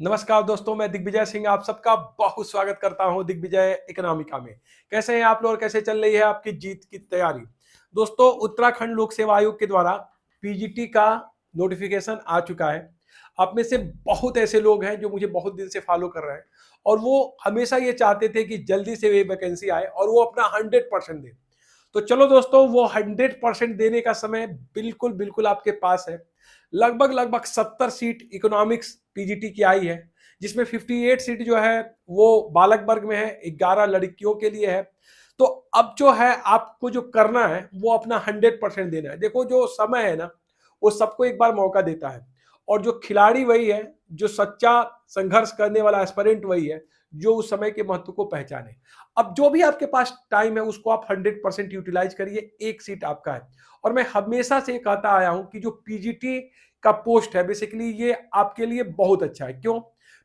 नमस्कार दोस्तों, मैं दिग्विजय सिंह आप सबका बहुत स्वागत करता हूं दिग्विजय इकोनॉमिका में। कैसे हैं आप लोग और कैसे चल रही है आपकी जीत की तैयारी। दोस्तों, उत्तराखंड लोक सेवा आयोग के द्वारा पीजीटी का नोटिफिकेशन आ चुका है। आप में से बहुत ऐसे लोग हैं जो मुझे बहुत दिन से फॉलो कर रहे हैं और वो हमेशा ये चाहते थे कि जल्दी से ये वैकेंसी आए और वो अपना 100% दे। तो चलो दोस्तों, वो 100% देने का समय बिल्कुल बिल्कुल आपके पास है। लगभग लगभग 70 सीट इकोनॉमिक्स पीजीटी की आई है, जिसमें 58 सीट जो है वो बालक वर्ग में है, 11 लड़कियों के लिए है। तो अब जो है आपको जो करना है वो अपना 100% देना है। देखो, जो समय है ना, वो सबको एक बार मौका देता है और जो खिलाड़ी वही है, जो सच्चा संघर्ष करने वाला एस्पिरेंट वही है जो उस समय के महत्व को पहचाने। अब जो भी आपके पास टाइम है उसको आप 100% यूटिलाइज करिए। एक सीट आपका है और मैं हमेशा से कहता आया हूं कि जो पीजीटी का पोस्ट है बेसिकली ये आपके लिए बहुत अच्छा है। क्यों?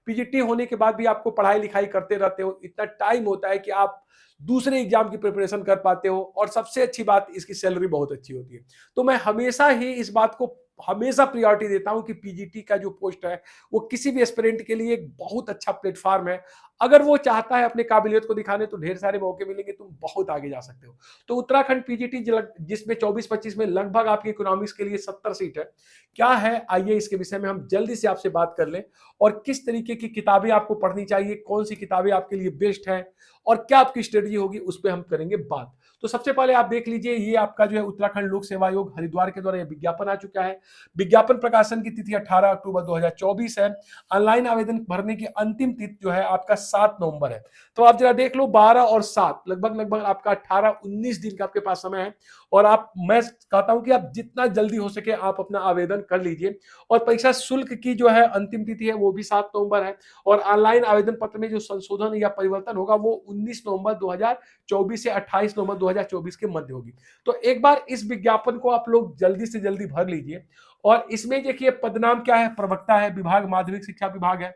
पीजीटी होने के बाद भी आपको पढ़ाई लिखाई करते रहते हो, इतना टाइम होता है कि आप दूसरे एग्जाम की प्रिपरेशन कर पाते हो और सबसे अच्छी बात, इसकी सैलरी बहुत अच्छी होती है। तो मैं हमेशा ही इस बात को हमेशा प्रायोरिटी देता हूं कि पीजीटी का जो पोस्ट है वो किसी भी एस्पिरेंट के लिए एक बहुत अच्छा प्लेटफॉर्म है। अगर वो चाहता है अपने काबिलियत को दिखाने तो ढेर सारे मौके मिलेंगे, तुम बहुत आगे जा सकते हो। तो उत्तराखंड पीजीटी जिसमें 24-25 में लगभग आपकी इकोनॉमिक्स के लिए 70 सीट है, क्या है आइए इसके विषय में हम जल्दी से आपसे बात कर लें और किस तरीके की किताबें आपको पढ़नी चाहिए, कौन सी किताबें आपके लिए बेस्ट है और क्या आपकी स्ट्रेटजी होगी, उस पर हम करेंगे बात। तो सबसे पहले आप देख लीजिए, ये आपका जो है उत्तराखंड लोक सेवा आयोग हरिद्वार के द्वारा यह विज्ञापन आ चुका है। विज्ञापन प्रकाशन की तिथि 18 अक्टूबर 2024 है। ऑनलाइन आवेदन भरने की अंतिम तिथि जो है आपका 7 नवंबर है। तो आप जरा देख लो, 12 और 7 लगभग लगभग आपका 18-19 दिन का आपके पास समय है और मैं कहता हूं कि आप जितना जल्दी हो सके आप अपना आवेदन कर लीजिए। और परीक्षा शुल्क की जो है अंतिम तिथि है वो भी 7 नवंबर है और ऑनलाइन आवेदन पत्र में जो संशोधन या परिवर्तन होगा वो 19 नवंबर 2024 से 28 नवंबर 2024 के मध्य होगी। तो एक बार इस विज्ञापन को आप लोग जल्दी से जल्दी भर लीजिए। और इसमें देखिए पदनाम क्या है, प्रवक्ता है, विभाग माध्यमिक शिक्षा विभाग है।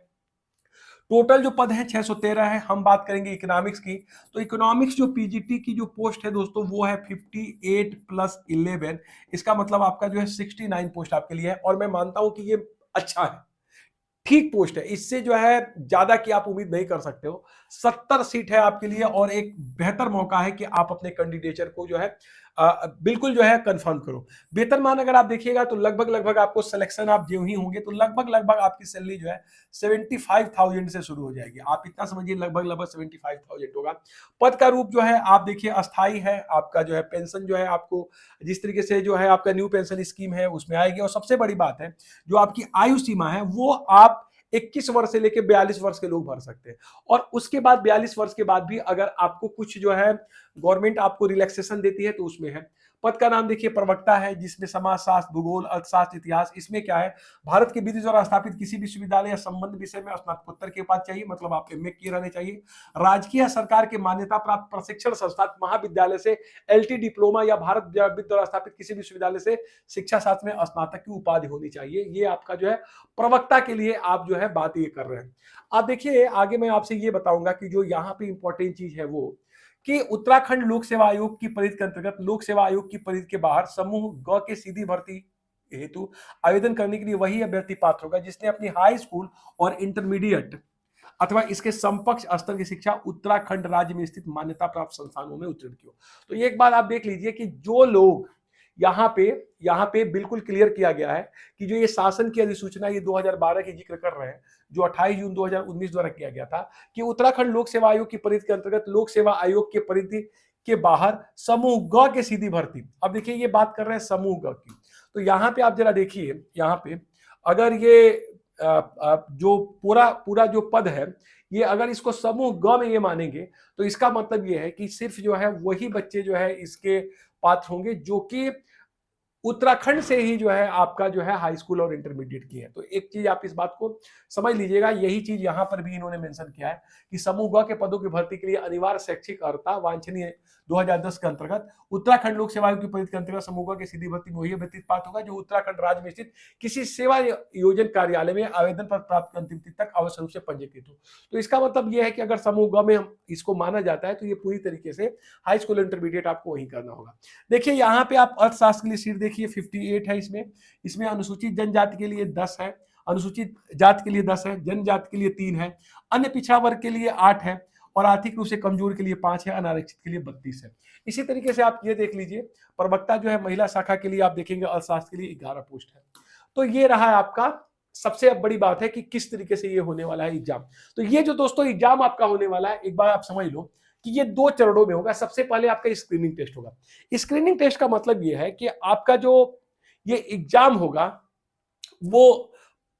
टोटल जो पद है 613 है। हम बात करेंगे इकोनॉमिक्स की। तो इकोनॉमिक्स जो पीजीटी की जो पोस्ट है दोस्तों वो है 58 प्लस 11। इसका मतलब आपका जो है 69 पोस्ट आपके लिए है और मैं मानता हूं कि ये अच्छा है, ठीक पोस्ट है। इससे जो है ज्यादा की आप उम्मीद नहीं कर सकते हो। 70 सीट है आपके लिए और एक बेहतर मौका है कि आप अपने कैंडिडेचर को जो है बिल्कुल जो है कंफर्म करो। वेतनमान अगर आप देखिएगा तो लगभग लगभग आपको सिलेक्शन आप जो ही होंगे तो लगभग लगभग आपकी सैलरी जो है 75,000 से शुरू हो जाएगी। आप इतना समझिए, लगभग लगभग 75,000 होगा। पद का रूप जो है आप देखिए अस्थाई है। आपका जो है पेंशन जो है आपको जिस तरीके से जो है आपका न्यू पेंशन स्कीम है उसमें आएगी। और सबसे बड़ी बात है, जो आपकी आयु सीमा है वो आप 21 वर्ष से लेकर 42 वर्ष के लोग भर सकते हैं। और उसके बाद 42 वर्ष के बाद भी अगर आपको कुछ जो है गवर्नमेंट आपको रिलैक्सेशन देती है तो उसमें है। पद का नाम देखिए प्रवक्ता है, जिसमें समाजशास्त्र, भूगोल, अर्थशास्त्र, इतिहास। इसमें क्या है, भारत के विधि द्वारा स्थापित किसी विश्वविद्यालय या संबंध विषय में स्नातकोत्तर की उपाधि चाहिए, मतलब आप एमए किए रहने चाहिए। राजकीय सरकार के मान्यता प्राप्त प्रशिक्षण संस्था महाविद्यालय से एलटी डिप्लोमा या भारत विद्यापीठ द्वारा स्थापित किसी विश्वविद्यालय से शिक्षा शास्त्र में स्नातक की उपाधि होनी चाहिए। ये आपका जो है प्रवक्ता के लिए आप जो है बात ये कर रहे हैं। आप देखिए आगे मैं आपसे ये बताऊंगा कि जो यहाँ पे इंपॉर्टेंट चीज है वो कि उत्तराखंड लोक सेवा आयोग की परिधि के अंतर्गत लोक सेवा आयोग की परिधि के बाहर समूह ग के सीधी भर्ती हेतु आवेदन करने के लिए वही अभ्यर्थी पात्र होगा जिसने अपनी हाई स्कूल और इंटरमीडिएट अथवा इसके समकक्ष स्तर की शिक्षा उत्तराखंड राज्य में स्थित मान्यता प्राप्त संस्थानों में उत्तीर्ण की हो। तो ये एक बात आप देख लीजिए कि जो लोग यहाँ पे यहाँ पे बिल्कुल क्लियर किया गया है कि जो ये शासन की अधिसूचना ये 2012 की जिक्र कर रहे हैं, जो 28 जून 2019 द्वारा किया गया था कि उत्तराखंड लोक सेवा आयोग की परिधि के अंतर्गत लोक सेवा आयोग के परिधि के बाहर समूह ग के सीधी भर्ती। अब देखिए ये बात कर रहे हैं समूह ग की। तो यहाँ पे आप जरा देखिए, यहाँ पे अगर ये जो पूरा पूरा जो पद है ये अगर इसको समूह ग में ये मानेंगे तो इसका मतलब ये है कि सिर्फ जो है वही बच्चे जो है इसके पात्र होंगे जो कि उत्तराखंड से ही जो है आपका जो है हाई स्कूल और इंटरमीडिएट की है। तो एक चीज आप इस बात को समझ लीजिएगा, यही चीज यहां पर भी इन्होंने मेंशन किया है कि समूह ग के पदों की भर्ती के लिए अनिवार्य शैक्षिक अर्हता वांछनीय 2010 के अंतर्गत उत्तराखंड लोक सेवा आयोग की परिधि के अंतर्गत समूह ग की सीधी भर्ती में वही अभ्यर्थी पात्र होगा जो उत्तराखंड राज्य में स्थित किसी सेवा योजन कार्यालय में आवेदन पर प्राप्त अंतिम तिथि तक अवश्य रूप से पंजीकृत हो। तो इसका मतलब यह है कि अगर समूह ग में हम इसको माना जाता है तो ये पूरी तरीके से हाई स्कूल इंटरमीडिएट आपको वही करना होगा। देखिए यहाँ पे आप अर्थशास्त्र के लिए सीट देखिए 58 है। इसमें इसमें अनुसूचित जनजाति के लिए 10 है, अनुसूचित जाति के लिए 10 है, जनजाति के लिए 3 है, अन्य पिछड़ा वर्ग के लिए 8 है और आर्थिक रूप से कमजोर के लिए 5 है, अनारक्षित के लिए 32 है। इसी तरीके से आप ये देख लीजिए, प्रवक्ता जो है महिला शाखा के लिए आप देखेंगे अर्थशास्त्र के लिए 11 पोस्ट है। तो ये रहा है आपका सबसे बड़ी बात है कि किस तरीके से ये होने वाला है एग्जाम। तो ये जो दोस्तों एग्जाम आपका होने वाला है, एक बार आप समझ लो कि ये 2 चरणों में होगा। सबसे पहले आपका स्क्रीनिंग टेस्ट होगा। स्क्रीनिंग टेस्ट का मतलब ये है कि आपका जो ये एग्जाम होगा वो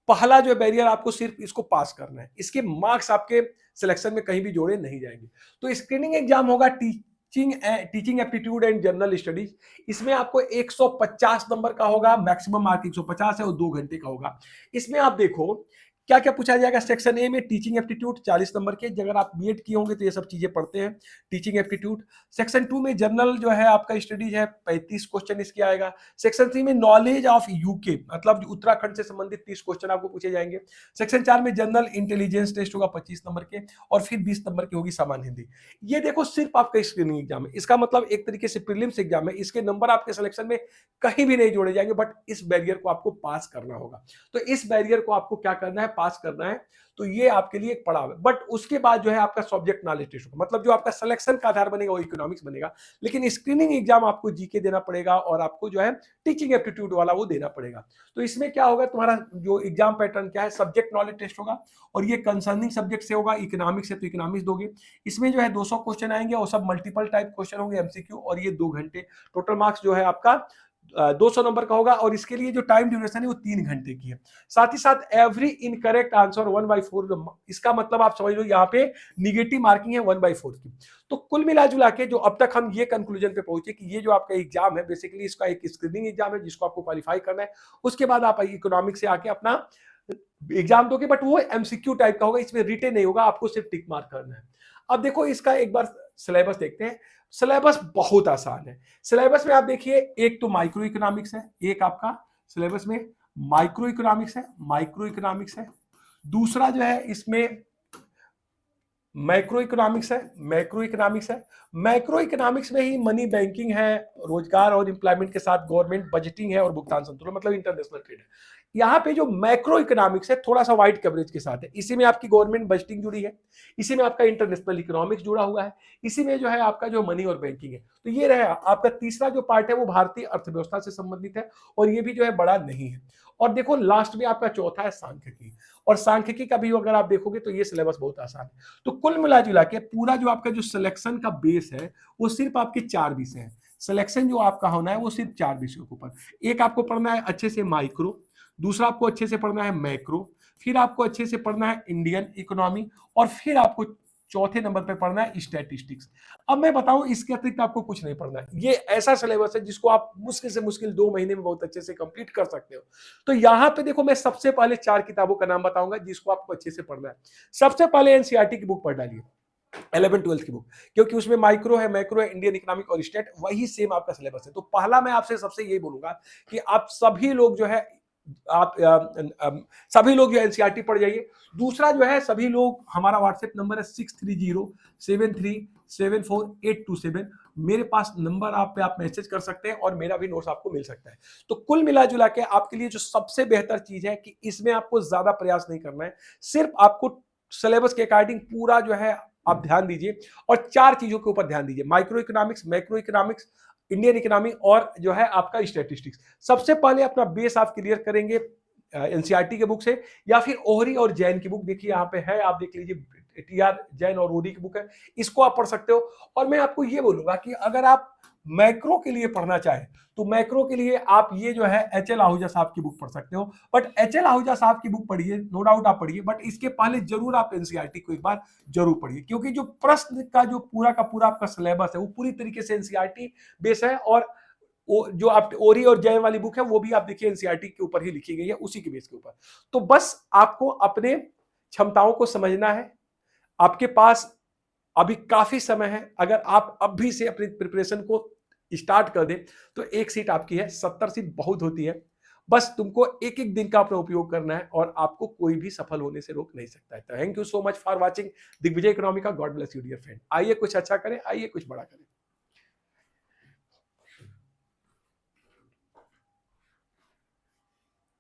पहला जो बैरियर आपको सिर्फ इसको पास करना है, इसके मार्क्स आपके सिलेक्शन में कहीं भी जोड़े नहीं जाएंगे। तो स्क्रीनिंग एग्जाम होगा teaching aptitude and general studies. इसमें आपको 150 नंबर का होगा, मैक्सिमम मार्क 150 है और 2 घंटे का होगा। इसमें आप देखो क्या क्या पूछा जाएगा। सेक्शन ए में टीचिंग एप्टीट्यूड 40 नंबर के, अगर आप बीएड किए होंगे तो ये सब चीजें पढ़ते हैं, टीचिंग एप्टीट्यूड। सेक्शन 2 में जनरल जो है आपका स्टडीज है, 35 क्वेश्चन इसके आएगा। सेक्शन 3 में नॉलेज ऑफ यूके, मतलब उत्तराखंड से संबंधित 30 क्वेश्चन आपको पूछे जाएंगे। सेक्शन 4 में जनरल इंटेलिजेंस टेस्ट होगा 25 नंबर के, और फिर 20 नंबर की होगी सामान्य हिंदी। ये देखो सिर्फ आपका स्क्रीनिंग एग्जाम है, इसका मतलब एक तरीके से प्रीलिम्स एग्जाम है। इसके नंबर आपके सिलेक्शन में कहीं भी नहीं जोड़े जाएंगे, बट इस बैरियर को आपको पास करना होगा। तो इस बैरियर को आपको क्या करना है, पास करना है। तो ये आपके लिए एक पड़ाव है। बट उसके बाद जो है आपका सब्जेक्ट नॉलेज टेस्ट होगा, मतलब जो आपका सिलेक्शन का आधार बनेगा वो इकोनॉमिक्स बनेगा। लेकिन स्क्रीनिंग एग्जाम आपको जीके देना पड़ेगा और आपको जो है टीचिंग एप्टीट्यूड वाला वो देना पड़ेगा। तो इसमें क्या होगा, तुम्हारा जो एग्जाम पैटर्न क्या है, सब्जेक्ट नॉलेज टेस्ट होगा और ये कंसर्निंग सब्जेक्ट से होगा। इकोनॉमिक्स है तो इकोनॉमिक्स दोगे। इसमें जो है 200 क्वेश्चन आएंगे और सब मल्टीपल टाइप क्वेश्चन होंगे, एमसीक्यू, और ये 2 घंटे। टोटल मार्क्स जो है आपका 200 नंबर का होगा और इसके लिए जो टाइम ड्यूरेशन है वो 3 घंटे की है। साथ ही साथ एवरी इनकरेक्ट आंसर 1/4, इसका मतलब आप समझ लो यहाँ पे निगेटिव मार्किंग है 1/4 की। तो कुल मिला जुला के जो अब तक हम ये कंक्लूजन पे पहुंचे कि ये जो आपका एग्जाम है बेसिकली इसका एक स्क्रीनिंग एग्जाम है जिसको आपको क्वालिफाई करना है। उसके बाद आप इकोनॉमिक्स से आके अपना एग्जाम दोगे, बट वो एमसीक्यू टाइप का होगा, इसमें रिटेन नहीं होगा, आपको सिर्फ टिक मार्क करना है। अब देखो इसका एक बार सिलेबस देखते हैं। सिलेबस बहुत आसान है। सिलेबस में आप देखिए, एक तो माइक्रो इकोनॉमिक्स है, एक आपका सिलेबस में माइक्रो इकोनॉमिक्स है, दूसरा जो है इसमें मैक्रो इकोनॉमिक्स है, मैक्रो इकोनॉमिक्स में ही मनी बैंकिंग है, रोजगार और एम्प्लॉयमेंट के साथ गवर्नमेंट बजटिंग है और भुगतान संतुलन, मतलब इंटरनेशनल ट्रेड है। यहाँ पे जो मैक्रो इकोनॉमिक्स है थोड़ा सा वाइड कवरेज के साथ है। इसी में आपकी गवर्नमेंट बजटिंग जुड़ी है, इसी में आपका इंटरनेशनल इकोनॉमिक्स जुड़ा हुआ है, इसी में जो है आपका जो मनी और बैंकिंग है। तो ये रहा आपका तीसरा जो पार्ट है वो भारतीय अर्थव्यवस्था से संबंधित है और ये भी जो है बड़ा नहीं है। और देखो लास्ट में आपका चौथा है सांख्यिकी, और सांख्यिकी का भी अगर आप देखोगे तो ये सिलेबस बहुत आसान है। तो कुल मिला जुला के पूरा जो आपका जो सिलेक्शन का बेस है वो सिर्फ आपके 4 विषय है। सिलेक्शन जो आपका होना है वो सिर्फ 4 विषयों के ऊपर। एक आपको पढ़ना है अच्छे से माइक्रो, दूसरा आपको अच्छे से पढ़ना है मैक्रो, फिर आपको अच्छे से पढ़ना है इंडियन इकोनॉमी, और फिर आपको चौथे नंबर पे पढ़ना है स्टैटिस्टिक्स। अब मैं बताऊं इसके अतिरिक्त आपको कुछ नहीं पढ़ना है। ये ऐसा सिलेबस है जिसको आप मुश्किल से मुश्किल 2 महीने में बहुत अच्छे से कंप्लीट कर सकते हो। तो यहाँ पे देखो मैं सबसे पहले 4 किताबों का नाम बताऊंगा जिसको आपको अच्छे से पढ़ना है। सबसे पहले एनसीईआरटी की बुक पढ़ डालिए, 11-12 की बुक, क्योंकि उसमें माइक्रो है, मैक्रो है, इंडियन इकोनॉमिक और स्टेट, वही सेम आपका सिलेबस है। तो पहला मैं आपसे सबसे यही बोलूंगा कि आप सभी लोग जो है सभी लोग जो एनसीईआरटी पढ़ जाइए। दूसरा जो है सभी लोग, हमारा व्हाट्सएप नंबर है 6307374827, मेरे पास नंबर आप पे आप मैसेज कर सकते हैं और मेरा भी नोट्स आपको मिल सकता है। तो कुल मिला जुला के आपके लिए जो सबसे बेहतर चीज है कि इसमें आपको ज्यादा प्रयास नहीं करना है, सिर्फ आपको सिलेबस के अकॉर्डिंग पूरा जो है आप ध्यान दीजिए और 4 चीजों के ऊपर ध्यान दीजिए, micro economics, macro economics, Indian economy और जो है आपका स्टैटिस्टिक्स। सबसे पहले अपना बेस आप क्लियर करेंगे एनसीईआरटी के बुक से, या फिर ओहरी और जैन की बुक देखिए यहाँ पे है, आप देख लीजिए, टीआर जैन और ओहरी की बुक है, इसको आप पढ़ सकते हो। और मैं आपको ये बोलूंगा कि अगर आप मैक्रो के लिए पढ़ना चाहें तो मैक्रो के लिए आप ये जो है एचएल आहूजा साहब की बुक पढ़ सकते हो। बट एचएल आहूजा साहब की बुक पढ़िए, नो डाउट आप पढ़िए, बट इसके पहले जरूर आप एनसीईआरटी को एक बार जरूर पढ़िए, क्योंकि जो प्रश्न का जो पूरा का पूरा आपका सिलेबस है वो पूरी तरीके से एनसीईआरटी बेस है। और जो आप ओरी और जैन वाली बुक है वो भी आप देखिए एनसीईआरटी के ऊपर ही लिखी गई है, उसी के बेस के ऊपर। तो बस आपको अपने क्षमताओं को समझना है। आपके पास अभी काफी समय है, अगर आप अभी से अपनी प्रिपरेशन को स्टार्ट कर दें तो 1 सीट आपकी है, 70 सीट बहुत होती है। बस तुमको एक एक दिन का अपना उपयोग करना है और आपको कोई भी सफल होने से रोक नहीं सकता है। Thank you so much for watching Digvijay economy का। God bless you dear friend. आइए कुछ अच्छा करें, आइए कुछ बड़ा करें।